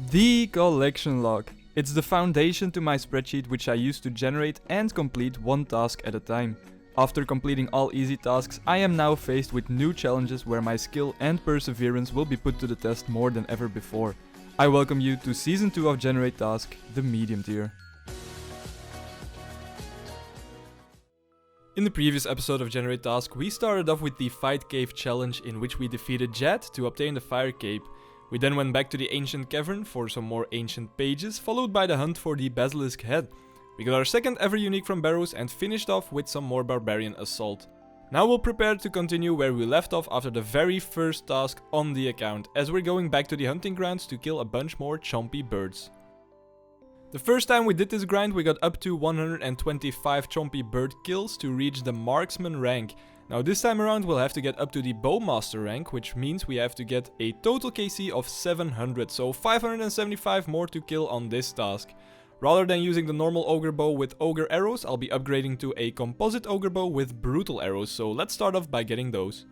The collection log. It's the foundation to my spreadsheet which I use to generate and complete one task at a time. After completing all easy tasks, I am now faced with new challenges where my skill and perseverance will be put to the test more than ever before. I welcome you to Season 2 of GenerateTask, the medium tier. In the previous episode of GenerateTask, we started off with the Fight Cave challenge in which we defeated Jad to obtain the Fire Cape. We then went back to the Ancient Cavern for some more ancient pages, followed by the hunt for the Basilisk Head. We got our second ever unique from Barrows and finished off with some more Barbarian Assault. Now we'll prepare to continue where we left off after the very first task on the account, as we're going back to the hunting grounds to kill a bunch more Chompy birds. The first time we did this grind we got up to 125 Chompy bird kills to reach the Marksman rank. Now this time around we'll have to get up to the Bowmaster rank, which means we have to get a total KC of 700, so 575 more to kill on this task. Rather than using the normal ogre bow with ogre arrows, I'll be upgrading to a composite ogre bow with brutal arrows, so let's start off by getting those.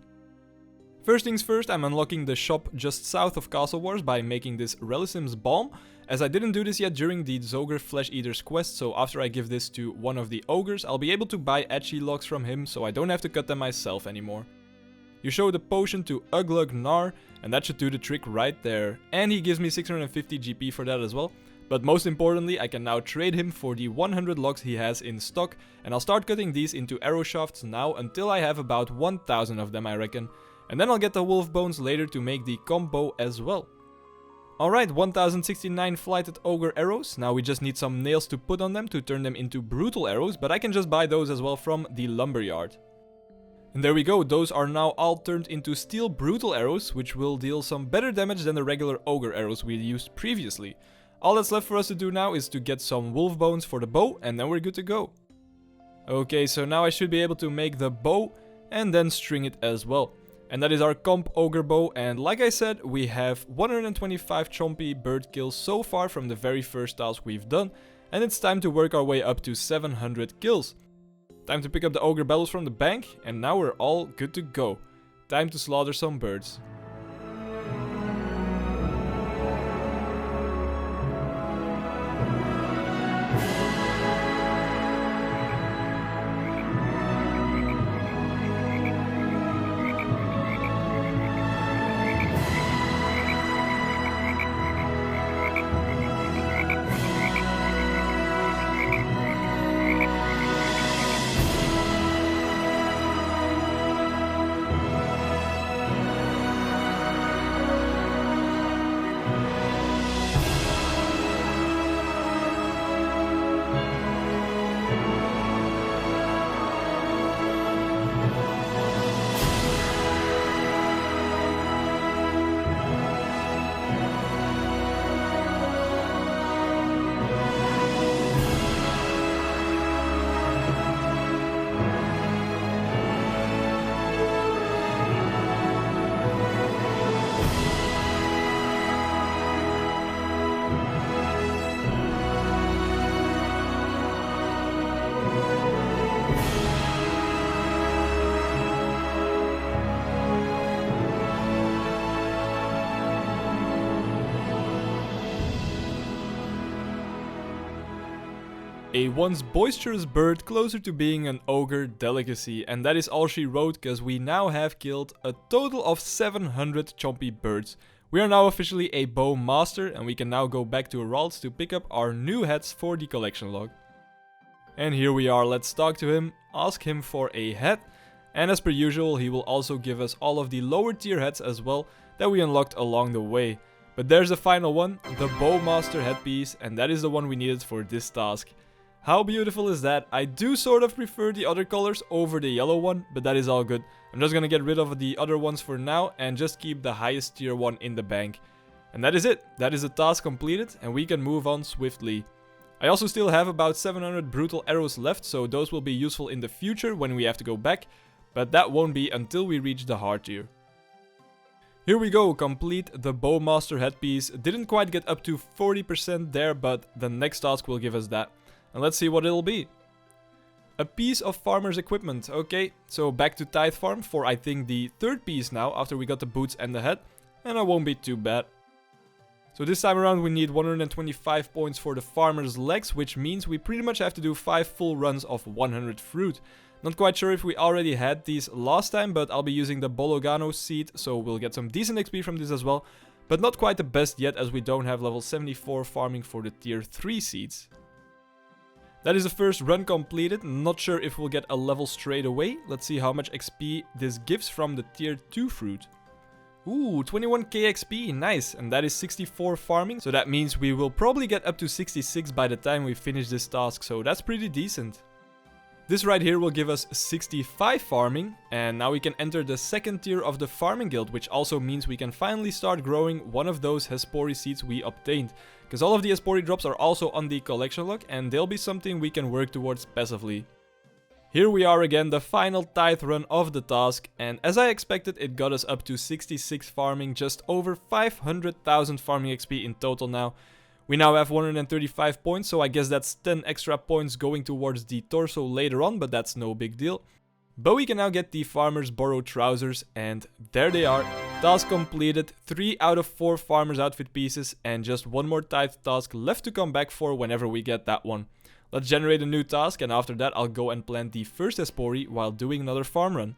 First things first, I'm unlocking the shop just south of Castle Wars by making this Relisim's Balm, as I didn't do this yet during the Zogre Flesh Eater's quest, so after I give this to one of the ogres, I'll be able to buy etchy logs from him, so I don't have to cut them myself anymore. You show the potion to Uglug Gnar, and that should do the trick right there, and he gives me 650 GP for that as well. But most importantly, I can now trade him for the 100 logs he has in stock, and I'll start cutting these into arrow shafts now until I have about 1000 of them, I reckon. And then I'll get the wolf bones later to make the combo as well. Alright, 1069 flighted ogre arrows. Now we just need some nails to put on them to turn them into brutal arrows, but I can just buy those as well from the lumberyard. And there we go, those are now all turned into steel brutal arrows, which will deal some better damage than the regular ogre arrows we used previously. All that's left for us to do now is to get some wolf bones for the bow, and then we're good to go. Okay, so now I should be able to make the bow and then string it as well. And that is our comp ogre bow, and like I said, we have 125 Chompy bird kills so far from the very first task we've done, and it's time to work our way up to 700 kills. Time to pick up the ogre bellows from the bank, and now we're all good to go. Time to slaughter some birds. A once boisterous bird closer to being an ogre delicacy, and that is all she wrote, cause we now have killed a total of 700 Chompy birds. We are now officially a bow master, and we can now go back to Ralts to pick up our new heads for the collection log. And here we are, let's talk to him, ask him for a head, and as per usual he will also give us all of the lower tier heads as well that we unlocked along the way. But there's the final one, the Bowmaster headpiece, and that is the one we needed for this task. How beautiful is that? I do sort of prefer the other colors over the yellow one, but that is all good. I'm just gonna get rid of the other ones for now and just keep the highest tier one in the bank. And that is it. That is the task completed and we can move on swiftly. I also still have about 700 brutal arrows left, so those will be useful in the future when we have to go back, but that won't be until we reach the hard tier. Here we go, complete the Bowmaster headpiece. Didn't quite get up to 40% there, but the next task will give us that. And let's see what it'll be. A piece of farmer's equipment. Okay, so back to Tithe farm for I think the third piece now after we got the boots and the head. And it won't be too bad. So this time around we need 125 points for the farmer's legs, which means we pretty much have to do 5 full runs of 100 fruit. Not quite sure if we already had these last time, but I'll be using the Bologano seed, so we'll get some decent XP from this as well. But not quite the best yet, as we don't have level 74 farming for the tier 3 seeds. That is the first run completed. Not sure if we'll get a level straight away. Let's see how much XP this gives from the tier 2 fruit. Ooh, 21k XP, nice, and that is 64 farming, so that means we will probably get up to 66 by the time we finish this task, so that's pretty decent. This right here will give us 65 farming, and now we can enter the second tier of the farming guild, which also means we can finally start growing one of those Hespori seeds we obtained, because all of the Hespori drops are also on the collection log, and they'll be something we can work towards passively. Here we are again, the final Tithe run of the task, and as I expected, it got us up to 66 farming, just over 500,000 farming XP in total now. We now have 135 points, so I guess that's 10 extra points going towards the torso later on, but that's no big deal. But we can now get the farmer's borrowed trousers, and there they are. Task completed, 3 out of 4 farmer's outfit pieces, and just one more Tithe task left to come back for whenever we get that one. Let's generate a new task, and after that I'll go and plant the first Hespori while doing another farm run.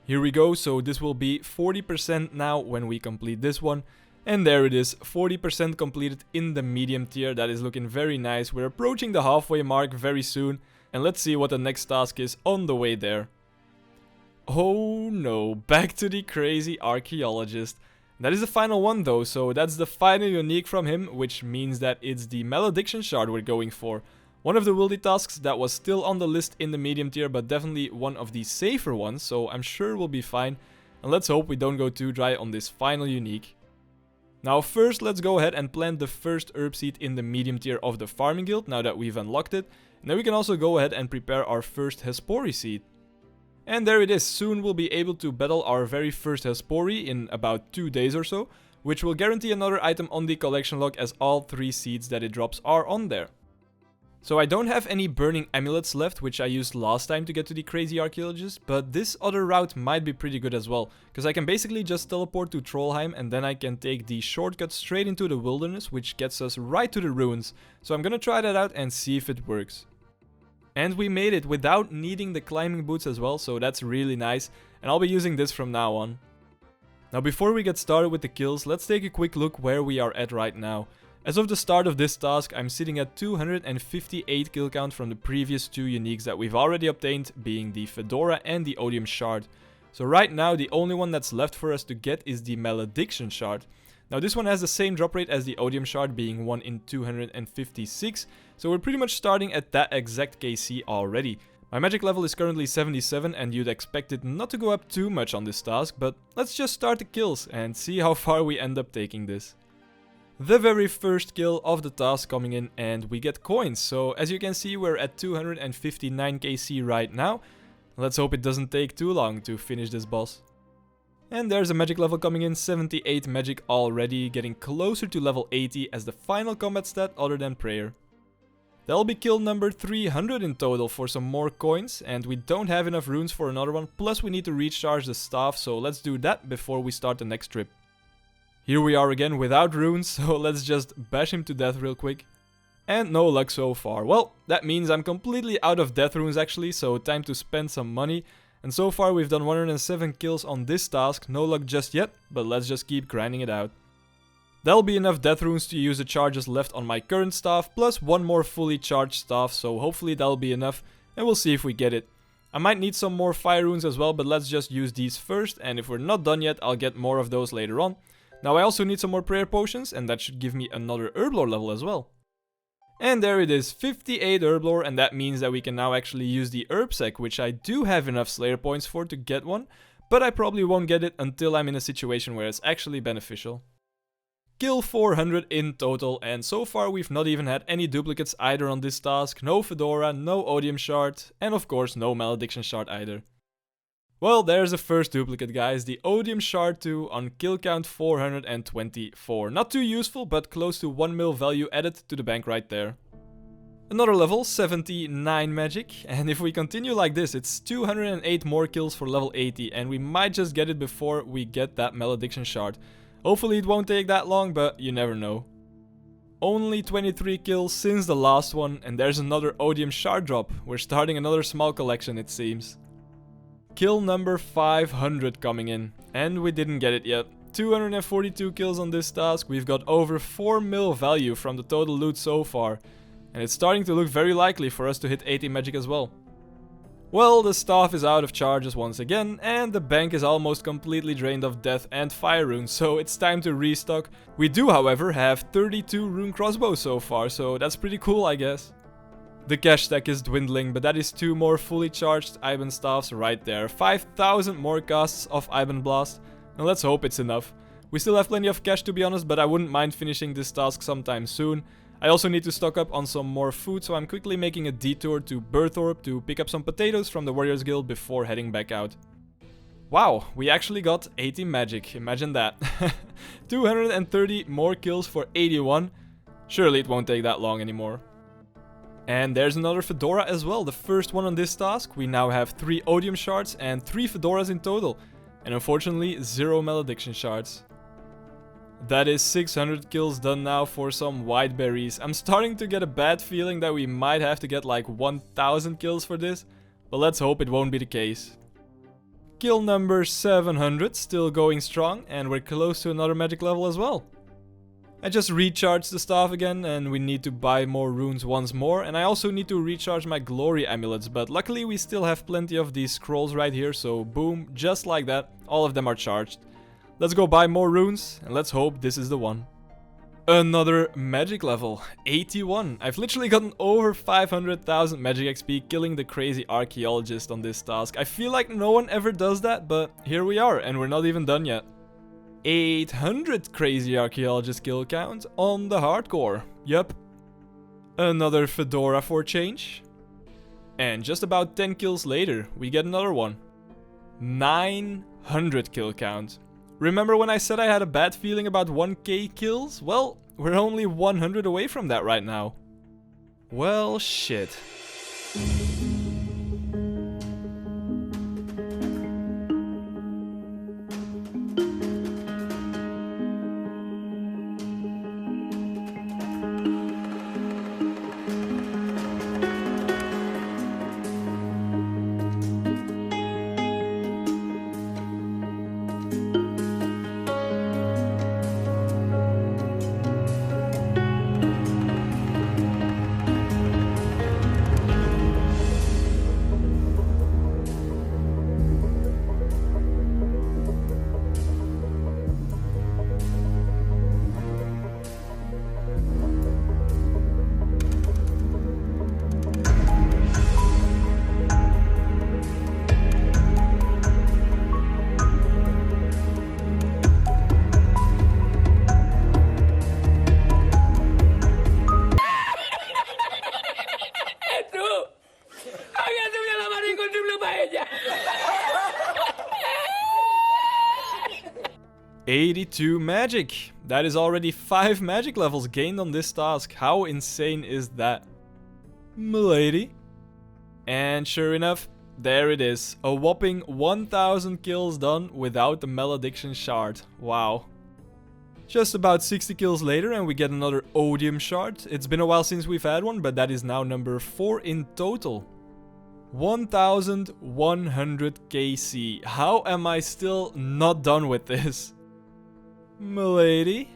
Here we go, so this will be 40% now when we complete this one. And there it is, 40% completed in the medium tier. That is looking very nice. We're approaching the halfway mark very soon. And let's see what the next task is on the way there. Oh no, back to the crazy archaeologist. That is the final one though, so that's the final unique from him, which means that it's the malediction shard we're going for. One of the wildy tasks that was still on the list in the medium tier, but definitely one of the safer ones, so I'm sure we'll be fine. And let's hope we don't go too dry on this final unique. Now first let's go ahead and plant the first herb seed in the medium tier of the farming guild, now that we've unlocked it. And then we can also go ahead and prepare our first Hespori seed. And there it is, soon we'll be able to battle our very first Hespori in about 2 days or so, which will guarantee another item on the collection log as all 3 seeds that it drops are on there. So I don't have any burning amulets left, which I used last time to get to the crazy archaeologist, but this other route might be pretty good as well, because I can basically just teleport to Trollheim and then I can take the shortcut straight into the wilderness, which gets us right to the ruins. So I'm gonna try that out and see if it works. And we made it without needing the climbing boots as well, so that's really nice, and I'll be using this from now on. Now before we get started with the kills, let's take a quick look where we are at right now. As of the start of this task, I'm sitting at 258 kill count from the previous 2 uniques that we've already obtained, being the Fedora and the Odium Shard. So right now the only one that's left for us to get is the Malediction Shard. Now this one has the same drop rate as the Odium Shard, being 1 in 256, so we're pretty much starting at that exact KC already. My magic level is currently 77 and you'd expect it not to go up too much on this task, but let's just start the kills and see how far we end up taking this. The very first kill of the task coming in, and we get coins. So as you can see, we're at 259 KC right now. Let's hope it doesn't take too long to finish this boss. And there's a magic level coming in, 78 magic already, getting closer to level 80 as the final combat stat other than prayer. That'll be kill number 300 in total for some more coins, and we don't have enough runes for another one, plus we need to recharge the staff, so let's do that before we start the next trip. Here we are again without runes, so let's just bash him to death real quick. And no luck so far. Well, that means I'm completely out of death runes actually, so time to spend some money. And so far we've done 107 kills on this task, no luck just yet, but let's just keep grinding it out. That'll be enough death runes to use the charges left on my current staff, plus one more fully charged staff, so hopefully that'll be enough, and we'll see if we get it. I might need some more fire runes as well, but let's just use these first, and if we're not done yet, I'll get more of those later on. Now I also need some more prayer potions, and that should give me another herblore level as well. And there it is, 58 herblore, and that means that we can now actually use the herb sec, which I do have enough slayer points for to get one, but I probably won't get it until I'm in a situation where it's actually beneficial. Kill 400 in total, and so far we've not even had any duplicates either on this task, no Fedora, no Odium Shard, and of course no Malediction Shard either. Well, there's the first duplicate, guys, the Odium Shard 2 on kill count 424. Not too useful, but close to 1 mil value added to the bank right there. Another level, 79 magic, and if we continue like this, it's 208 more kills for level 80, and we might just get it before we get that Malediction Shard. Hopefully it won't take that long, but you never know. Only 23 kills since the last one, and there's another odium shard drop. We're starting another small collection, it seems. Kill number 500 coming in, and we didn't get it yet. 242 kills on this task. We've got over 4 mil value from the total loot so far, and it's starting to look very likely for us to hit 80 magic as well. Well, the staff is out of charges once again, and the bank is almost completely drained of death and fire runes, so it's time to restock. We do, however, have 32 rune crossbows so far, so that's pretty cool, I guess. The cash stack is dwindling, but that is 2 more fully charged Iban staffs right there. 5,000 more casts of Iban Blast, and let's hope it's enough. We still have plenty of cash, to be honest, but I wouldn't mind finishing this task sometime soon. I also need to stock up on some more food, so I'm quickly making a detour to Burthorpe to pick up some potatoes from the Warriors Guild before heading back out. Wow, we actually got 80 magic, imagine that. 230 more kills for 81. Surely it won't take that long anymore. And there's another Fedora as well, the first one on this task. We now have 3 Odium shards and 3 Fedoras in total. And unfortunately, 0 Malediction shards. That is 600 kills done now for some white berries. I'm starting to get a bad feeling that we might have to get like 1000 kills for this, but let's hope it won't be the case. Kill number 700, still going strong, and we're close to another magic level as well. I just recharged the staff again, and we need to buy more runes once more, and I also need to recharge my glory amulets, but luckily we still have plenty of these scrolls right here, so boom, just like that, all of them are charged. Let's go buy more runes, and let's hope this is the one. Another magic level, 81. I've literally gotten over 500,000 magic XP killing the crazy archaeologist on this task. I feel like no one ever does that, but here we are, and we're not even done yet. 800 crazy archaeologist kill count on the hardcore. Yup. Another Fedora for change. And just about 10 kills later, we get another one. 900 kill count. Remember when I said I had a bad feeling about 1k kills? Well, we're only 100 away from that right now. Well, shit. ella. 82 magic. That is already 5 magic levels gained on this task. How insane is that? Milady. And sure enough, there it is. A whopping 1000 kills done without the Malediction shard. Wow. Just about 60 kills later and we get another Odium shard. It's been a while since we've had one, but that is now number 4 in total. 1100 KC. How am I still not done with this? Milady.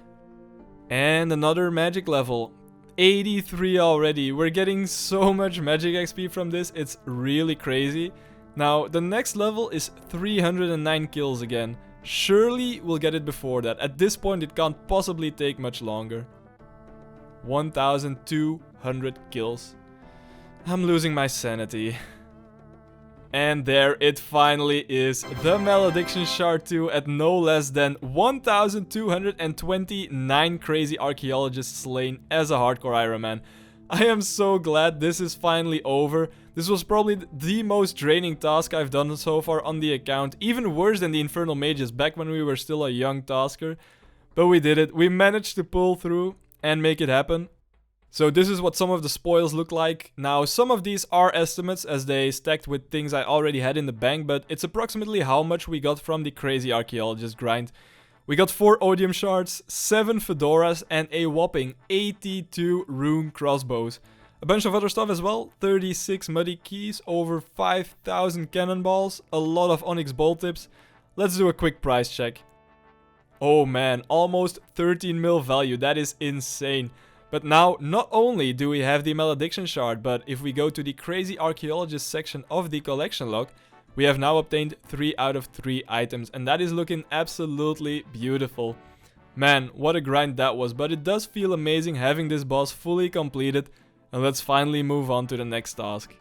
And another magic level. 83 already. We're getting so much magic XP from this, it's really crazy. Now, the next level is 309 kills again. Surely we'll get it before that. At this point, it can't possibly take much longer. 1200 kills. I'm losing my sanity. And there it finally is. The Malediction Shard 2 at no less than 1229 crazy archaeologists slain as a hardcore Ironman. I am so glad this is finally over. This was probably the most draining task I've done so far on the account. Even worse than the Infernal Mages back when we were still a young tasker. But we did it. We managed to pull through and make it happen. So this is what some of the spoils look like. Now, some of these are estimates as they stacked with things I already had in the bank, but it's approximately how much we got from the crazy archaeologist grind. We got 4 odium shards, 7 fedoras, and a whopping 82 rune crossbows. A bunch of other stuff as well, 36 muddy keys, over 5,000 cannonballs, a lot of onyx bolt tips. Let's do a quick price check. Oh man, almost 13 mil value, that is insane. But now, not only do we have the malediction shard, but if we go to the crazy archaeologist section of the collection log, we have now obtained 3 out of 3 items, and that is looking absolutely beautiful. Man, what a grind that was, but it does feel amazing having this boss fully completed, and let's finally move on to the next task.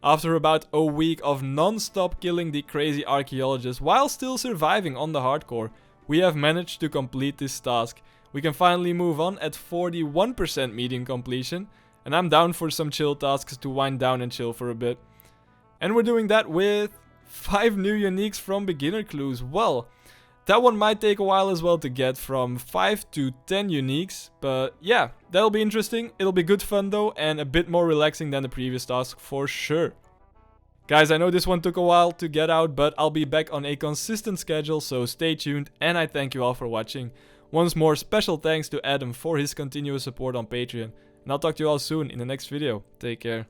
After about a week of non-stop killing the crazy archaeologist while still surviving on the hardcore, we have managed to complete this task. We can finally move on at 41% median completion, and I'm down for some chill tasks to wind down and chill for a bit. And we're doing that with 5 new uniques from beginner clues. Well, that one might take a while as well to get, from 5 to 10 uniques, but yeah, that'll be interesting. It'll be good fun though, and a bit more relaxing than the previous task for sure. Guys, I know this one took a while to get out, but I'll be back on a consistent schedule, so stay tuned, and I thank you all for watching. Once more, special thanks to Adam for his continuous support on Patreon, and I'll talk to you all soon in the next video. Take care.